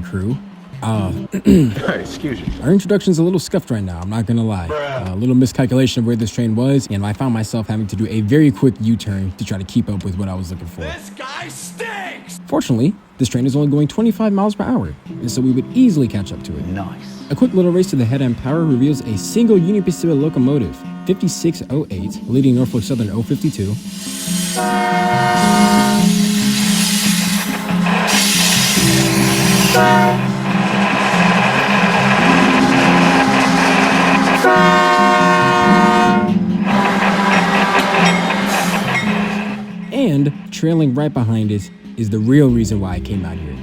crew. Excuse you. Our introduction's a little scuffed right now, I'm not gonna lie. A little miscalculation of where this train was, and I found myself having to do a very quick U-turn to try to keep up with what I was looking for. This guy stinks! Fortunately, this train is only going 25 miles per hour, and so we would easily catch up to it. Nice. A quick little race to the head-end power reveals a single Union Pacific locomotive, 5608, leading Norfolk Southern 052. And trailing right behind it is the real reason why I came out here.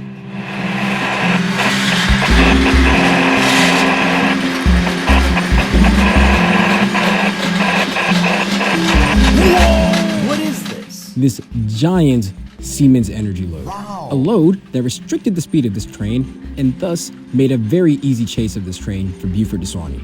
Whoa! What is this? This giant Siemens energy load. Wow. A load that restricted the speed of this train and thus made a very easy chase of this train from Beaufort to Swanee.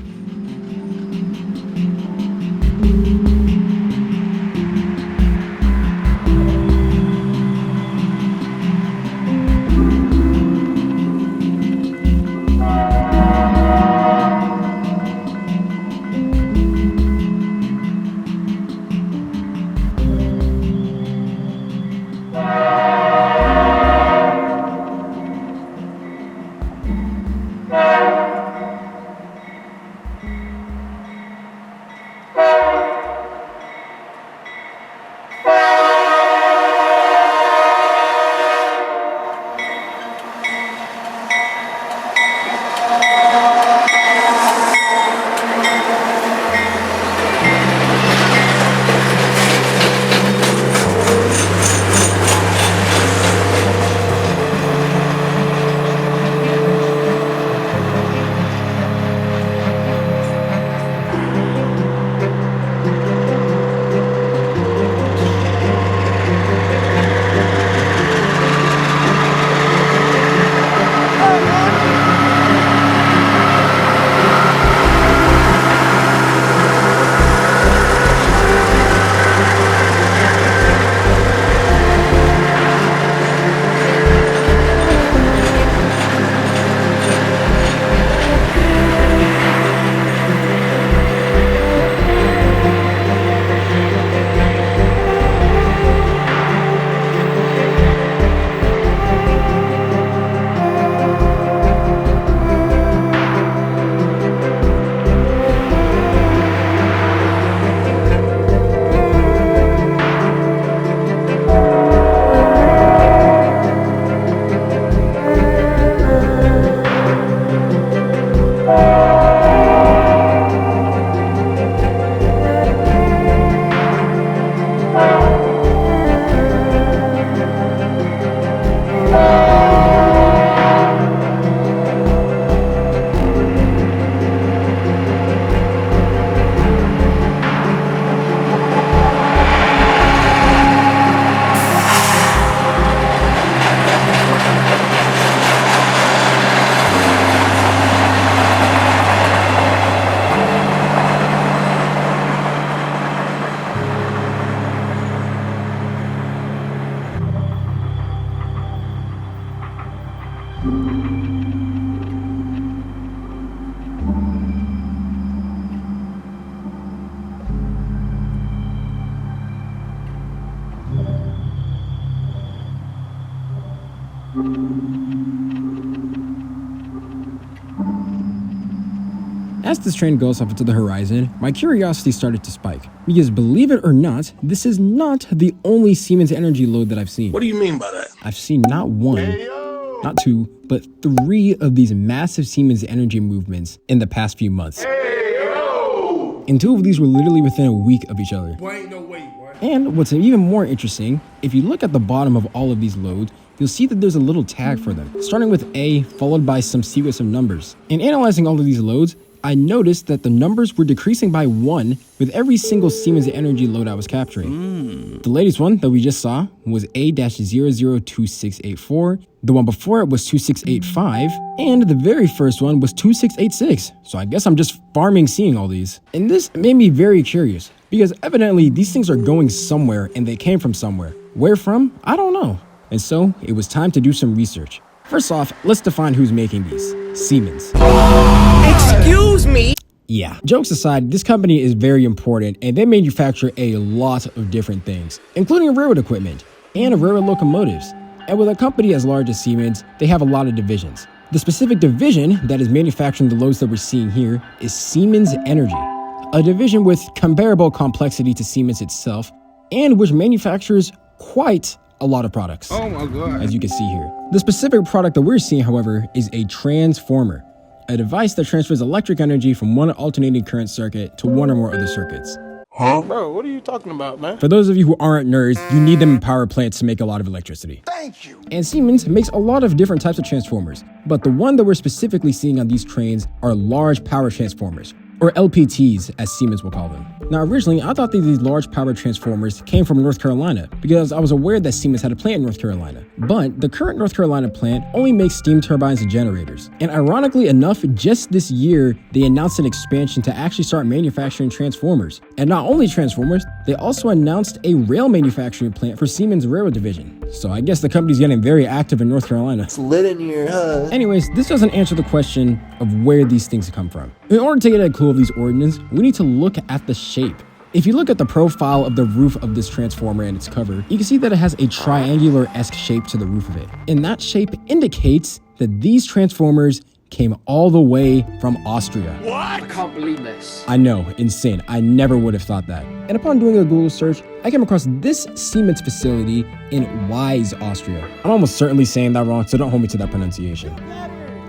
As this train goes off into the horizon, my curiosity started to spike. Because believe it or not, this is not the only Siemens energy load that I've seen. What do you mean by that? I've seen not one, not two, but 3 of these massive Siemens energy movements in the past few months. And 2 of these were literally within a week of each other. Boy, ain't no way, boy. And what's even more interesting, if you look at the bottom of all of these loads, you'll see that there's a little tag for them, starting with A, followed by some sequence of numbers. In analyzing all of these loads, I noticed that the numbers were decreasing by 1 with every single Siemens energy load I was capturing. The latest one that we just saw was A-002684, the one before it was 2685, and the very first one was 2686. So I guess I'm just farming seeing all these. And this made me very curious, because evidently these things are going somewhere and they came from somewhere. Where from? I don't know. And so it was time to do some research. First off, let's define who's making these. Siemens. Excuse me. Yeah, jokes aside, this company is very important and they manufacture a lot of different things, including railroad equipment and railroad locomotives. And with a company as large as Siemens, they have a lot of divisions. The specific division that is manufacturing the loads that we're seeing here is Siemens Energy, a division with comparable complexity to Siemens itself and which manufactures quite a lot of products. Oh my God. As you can see here. The specific product that we're seeing, however, is a transformer, a device that transfers electric energy from one alternating current circuit to one or more other circuits. Huh? Bro, what are you talking about, man? For those of you who aren't nerds, you need them in power plants to make a lot of electricity. Thank you. And Siemens makes a lot of different types of transformers, but the one that we're specifically seeing on these trains are large power transformers, or LPTs as Siemens will call them. Now originally, I thought that these large power transformers came from North Carolina because I was aware that Siemens had a plant in North Carolina. But the current North Carolina plant only makes steam turbines and generators. And ironically enough, just this year, they announced an expansion to actually start manufacturing transformers. And not only transformers, they also announced a rail manufacturing plant for Siemens Railroad Division. So I guess the company's getting very active in North Carolina. It's lit in here, huh? Anyways, this doesn't answer the question of where these things come from. In order to get a clue of these origins, we need to look at the shape. If you look at the profile of the roof of this transformer and its cover, you can see that it has a triangular-esque shape to the roof of it. And that shape indicates that these transformers came all the way from Austria. What? I can't believe this. I know, insane. I never would have thought that. And upon doing a Google search, I came across this Siemens facility in Wise, Austria. I'm almost certainly saying that wrong, so don't hold me to that pronunciation.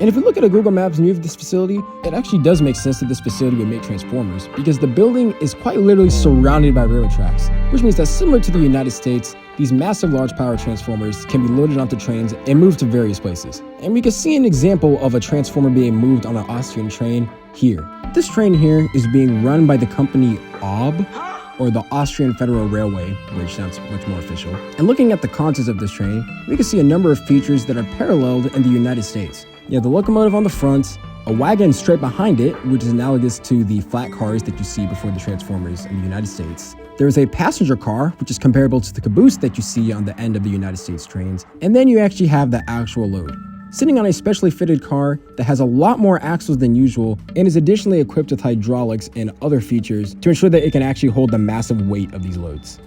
And if you look at a Google Maps view of this facility, it actually does make sense that this facility would make transformers because the building is quite literally surrounded by railroad tracks, which means that similar to the United States, these massive large power transformers can be loaded onto trains and moved to various places. And we can see an example of a transformer being moved on an Austrian train here. This train here is being run by the company AUB, or the Austrian Federal Railway, which sounds much more official. And looking at the contents of this train, we can see a number of features that are paralleled in the United States. You have the locomotive on the front, a wagon straight behind it, which is analogous to the flat cars that you see before the transformers in the United States. There is a passenger car, which is comparable to the caboose that you see on the end of the United States trains. And then you actually have the actual load, sitting on a specially fitted car that has a lot more axles than usual and is additionally equipped with hydraulics and other features to ensure that it can actually hold the massive weight of these loads.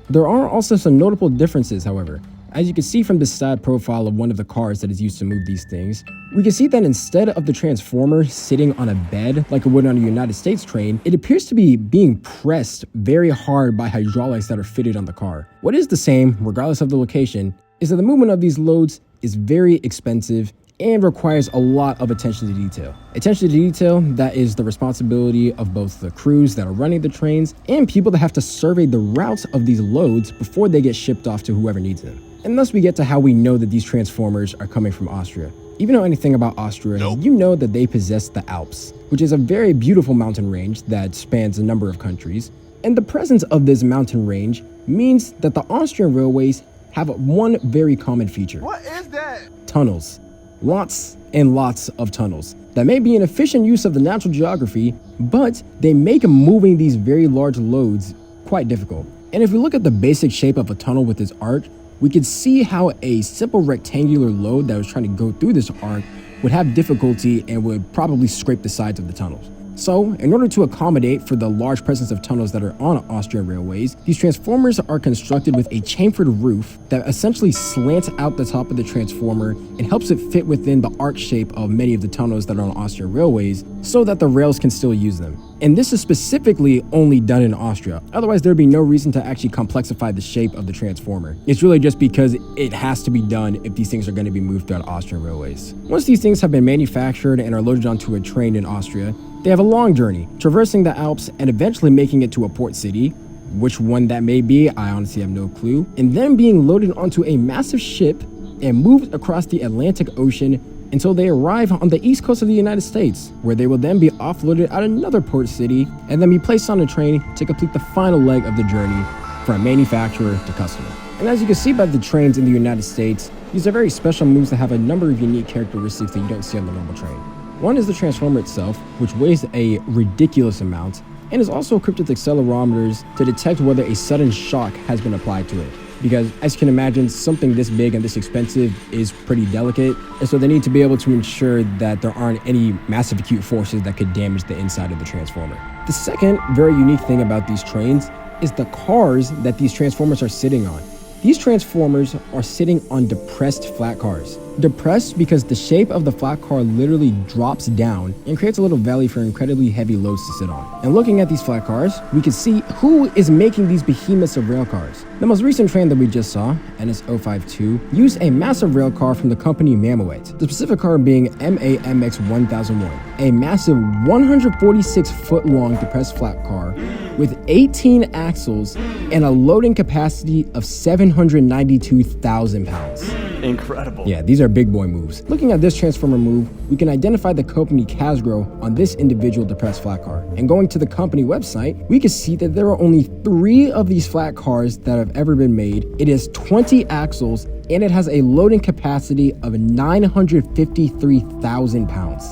There are also some notable differences, however. As you can see from the side profile of one of the cars that is used to move these things, we can see that instead of the transformer sitting on a bed like it would on a United States train, it appears to be being pressed very hard by hydraulics that are fitted on the car. What is the same, regardless of the location, is that the movement of these loads is very expensive and requires a lot of attention to detail. Attention to detail that is the responsibility of both the crews that are running the trains and people that have to survey the routes of these loads before they get shipped off to whoever needs them. And thus we get to how we know that these transformers are coming from Austria. If you know anything about Austria, you know that they possess the Alps, which is a very beautiful mountain range that spans a number of countries. And the presence of this mountain range means that the Austrian railways have one very common feature. What is that? Tunnels. Lots and lots of tunnels. That may be an efficient use of the natural geography, but they make moving these very large loads quite difficult. And if we look at the basic shape of a tunnel with its arc, we could see how a simple rectangular load that was trying to go through this arc would have difficulty and would probably scrape the sides of the tunnels. So, in order to accommodate for the large presence of tunnels that are on Austrian railways, these transformers are constructed with a chamfered roof that essentially slants out the top of the transformer and helps it fit within the arc shape of many of the tunnels that are on Austrian railways so that the rails can still use them. And this is specifically only done in Austria. Otherwise, there'd be no reason to actually complexify the shape of the transformer. It's really just because it has to be done if these things are going to be moved throughout Austrian railways. Once these things have been manufactured and are loaded onto a train in Austria, they have a long journey, traversing the Alps and eventually making it to a port city. Which one that may be, I honestly have no clue. And then being loaded onto a massive ship and moved across the Atlantic Ocean until they arrive on the east coast of the United States, where they will then be offloaded at another port city and then be placed on a train to complete the final leg of the journey from manufacturer to customer. And as you can see by the trains in the United States, these are very special moves that have a number of unique characteristics that you don't see on the normal train. One is the transformer itself, which weighs a ridiculous amount and is also equipped with accelerometers to detect whether a sudden shock has been applied to it. because as you can imagine, something this big and this expensive is pretty delicate, and so they need to be able to ensure that there aren't any massive acute forces that could damage the inside of the transformer. The second very unique thing about these trains is the cars that these transformers are sitting on. These transformers are sitting on depressed flat cars. Depressed because the shape of the flat car literally drops down and creates a little valley for incredibly heavy loads to sit on. And looking at these flat cars, we can see who is making these behemoths of rail cars. The most recent train that we just saw, NS052, used a massive rail car from the company Mammoet, the specific car being MAMX 1001, a massive 146-foot long depressed flat car with 18 axles and a loading capacity of 792,000 pounds. Incredible. Yeah, these are big boy moves. Looking at this transformer move, we can identify the company Casgro on this individual depressed flat car. And going to the company website, we can see that there are only 3 of these flat cars that have ever been made. It has 20 axles and it has a loading capacity of 953,000 pounds.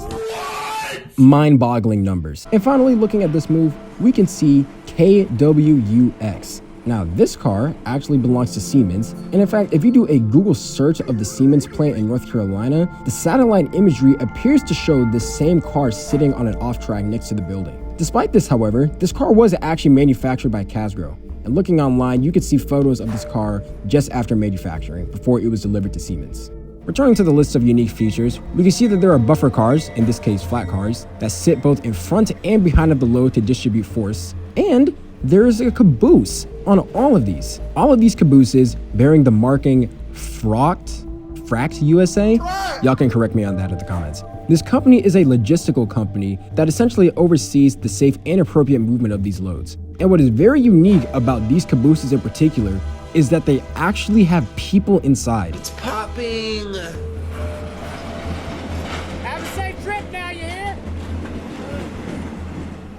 Mind-boggling numbers. And finally, looking at this move, we can see KWUX. Now, this car actually belongs to Siemens, and in fact, if you do a Google search of the Siemens plant in North Carolina, the satellite imagery appears to show the same car sitting on an off-track next to the building. Despite this, however, this car was actually manufactured by Casgro, and looking online, you could see photos of this car just after manufacturing, before it was delivered to Siemens. Returning to the list of unique features, we can see that there are buffer cars, in this case flat cars, that sit both in front and behind of the load to distribute force, and there is a caboose on all of these. All of these cabooses bearing the marking Fract USA. Y'all can correct me on that in the comments. This company is a logistical company that essentially oversees the safe and appropriate movement of these loads. And what is very unique about these cabooses in particular is that they actually have people inside. It's popping. Have a safe trip now, you hear?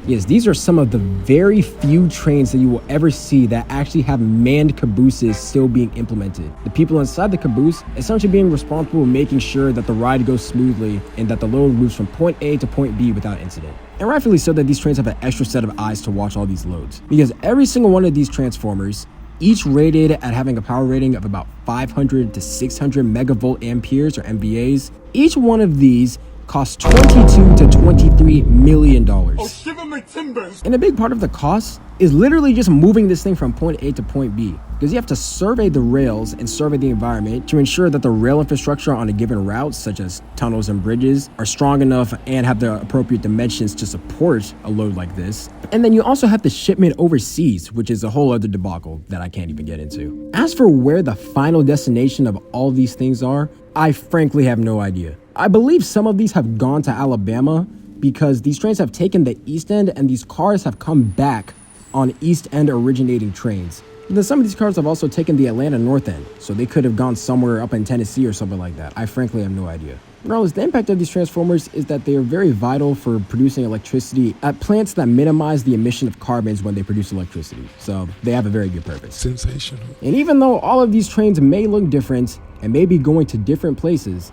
Yes, these are some of the very few trains that you will ever see that actually have manned cabooses still being implemented. The people inside the caboose essentially being responsible for making sure that the ride goes smoothly and that the load moves from point A to point B without incident. And rightfully so that these trains have an extra set of eyes to watch all these loads, because every single one of these transformers, each rated at having a power rating of about 500 to 600 megavolt amperes or MVAs, each one of these costs $22 to $23 million. Oh, shiver my timbers. And a big part of the cost is literally just moving this thing from point A to point B, because you have to survey the rails and survey the environment to ensure that the rail infrastructure on a given route, such as tunnels and bridges, are strong enough and have the appropriate dimensions to support a load like this. And then you also have the shipment overseas, which is a whole other debacle that I can't even get into. As for where the final destination of all these things are, I frankly have no idea. I believe some of these have gone to Alabama because these trains have taken the East End and these cars have come back on East End originating trains. And then some of these cars have also taken the Atlanta North End, so they could have gone somewhere up in Tennessee or something like that. I frankly have no idea. Regardless, the impact of these transformers is that they are very vital for producing electricity at plants that minimize the emission of carbons when they produce electricity. So they have a very good purpose. Sensational. And even though all of these trains may look different and may be going to different places,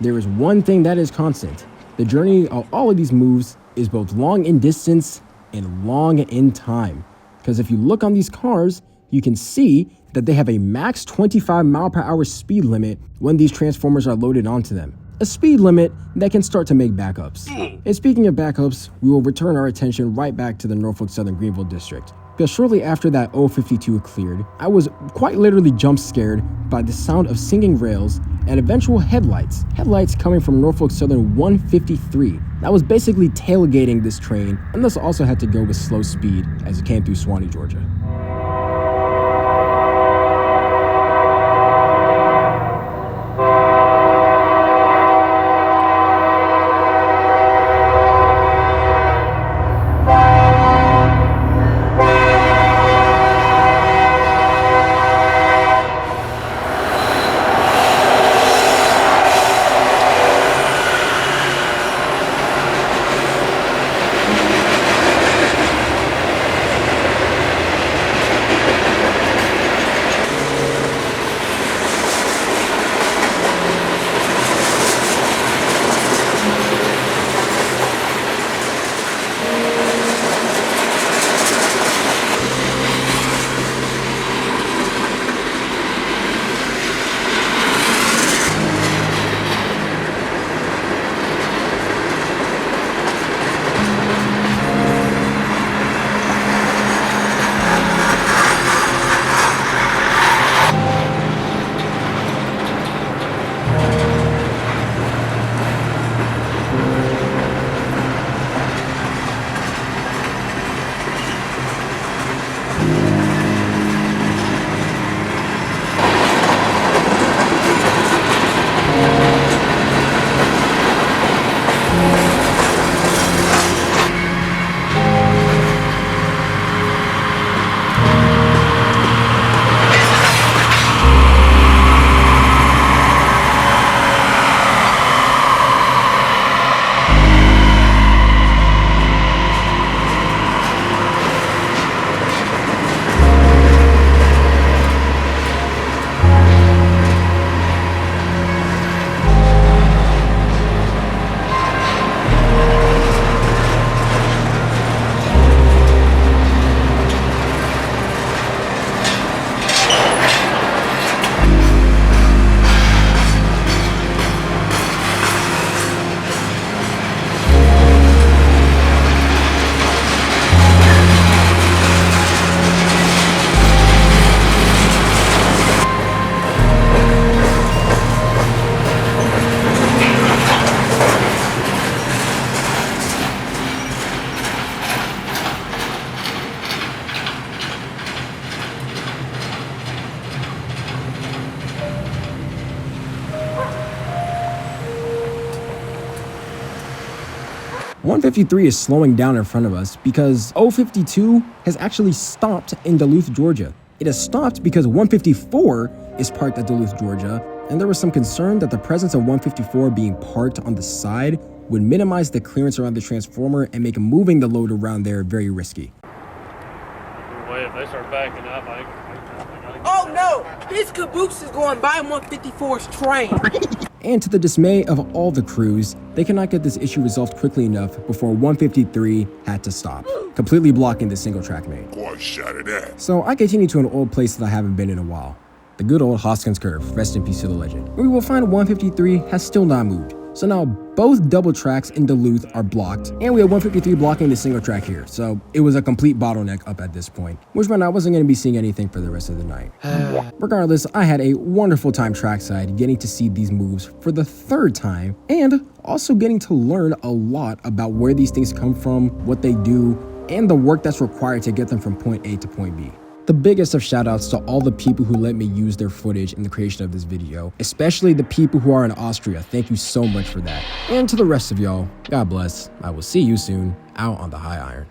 there is one thing that is constant. The journey of all of these moves is both long in distance and long in time. Because if you look on these cars, you can see that they have a max 25 mile per hour speed limit when these transformers are loaded onto them. A speed limit that can start to make backups. And speaking of backups, we will return our attention right back to the Norfolk Southern Greenville district. Because shortly after that 052 cleared, I was quite literally jump scared by the sound of singing rails and eventual headlights coming from Norfolk Southern 153. That was basically tailgating this train, and thus also had to go with slow speed as it came through Swanee, Georgia. 153 is slowing down in front of us because 052 has actually stopped in Duluth, Georgia. It has stopped because 154 is parked at Duluth, Georgia, and there was some concern that the presence of 154 being parked on the side would minimize the clearance around the transformer and make moving the load around there very risky. If they start backing up, Oh no! His caboose is going by 154's train! And to the dismay of all the crews, they cannot get this issue resolved quickly enough before 153 had to stop, completely blocking the single track main. Boy, shot at that. So I continue to an old place that I haven't been in a while. The good old Hoskins Curve, rest in peace to the legend. Where we will find 153 has still not moved. So now both double tracks in Duluth are blocked, and we have 153 blocking the single track here. So it was a complete bottleneck up at this point, which meant I wasn't going to be seeing anything for the rest of the night. Regardless, I had a wonderful time trackside getting to see these moves for the third time, and also getting to learn a lot about where these things come from, what they do, and the work that's required to get them from point A to point B. The biggest of shout outs to all the people who let me use their footage in the creation of this video, especially the people who are in Austria. Thank you so much for that. And to the rest of y'all, God bless. I will see you soon out on the high iron.